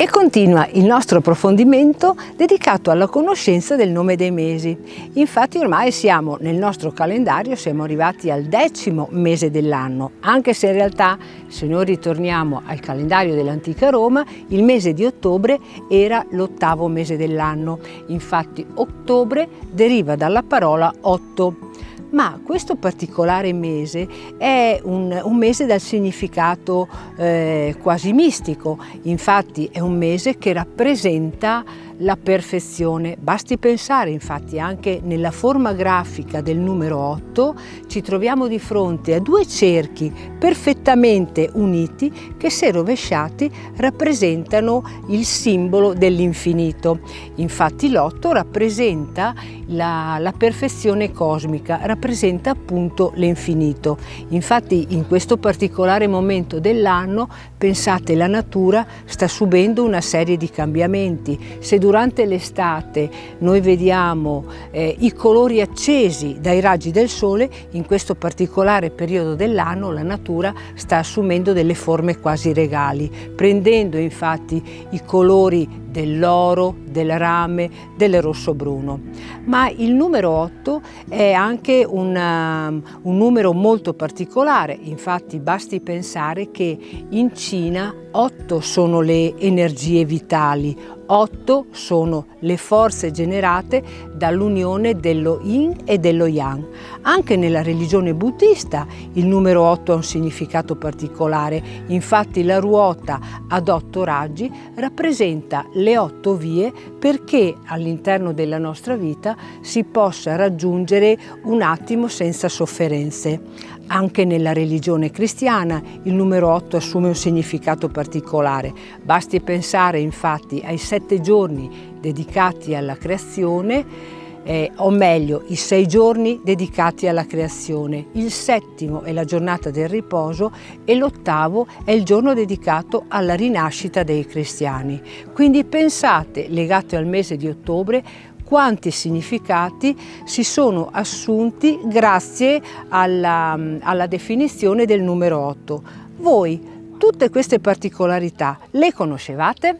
E continua il nostro approfondimento dedicato alla conoscenza del nome dei mesi. Infatti ormai siamo nel nostro calendario, siamo arrivati al 10° mese dell'anno, anche se in realtà, se noi ritorniamo al calendario dell'antica Roma, il mese di ottobre era l'8° mese dell'anno. Infatti ottobre deriva dalla parola otto. Ma questo particolare mese è un mese dal significato quasi mistico, infatti è un mese che rappresenta la perfezione. Basti pensare infatti anche nella forma grafica del numero 8 ci troviamo di fronte a due cerchi perfettamente uniti che, se rovesciati, rappresentano il simbolo dell'infinito. Infatti l'8 rappresenta la perfezione cosmica, rappresenta appunto l'infinito. Infatti in questo particolare momento dell'anno, pensate, la natura sta subendo una serie di cambiamenti. Se durante l'estate noi vediamo i colori accesi dai raggi del sole, in questo particolare periodo dell'anno la natura sta assumendo delle forme quasi regali, prendendo infatti i colori dell'oro, del rame, del rosso bruno. Ma il numero 8 è anche un numero molto particolare, infatti basti pensare che in Cina 8 sono le energie vitali, 8 sono le forze generate dall'unione dello Yin e dello Yang. Anche nella religione buddista il numero 8 ha un significato particolare, infatti la ruota ad 8 raggi rappresenta le 8 vie perché all'interno della nostra vita si possa raggiungere un attimo senza sofferenze. Anche nella religione cristiana il numero 8 assume un significato particolare. Basti pensare infatti ai 7 giorni dedicati alla creazione, o meglio i 6 giorni dedicati alla creazione. Il 7° è la giornata del riposo e l'8° è il giorno dedicato alla rinascita dei cristiani. Quindi pensate, legato al mese di ottobre, quanti significati si sono assunti grazie alla definizione del numero 8. Voi tutte queste particolarità le conoscevate?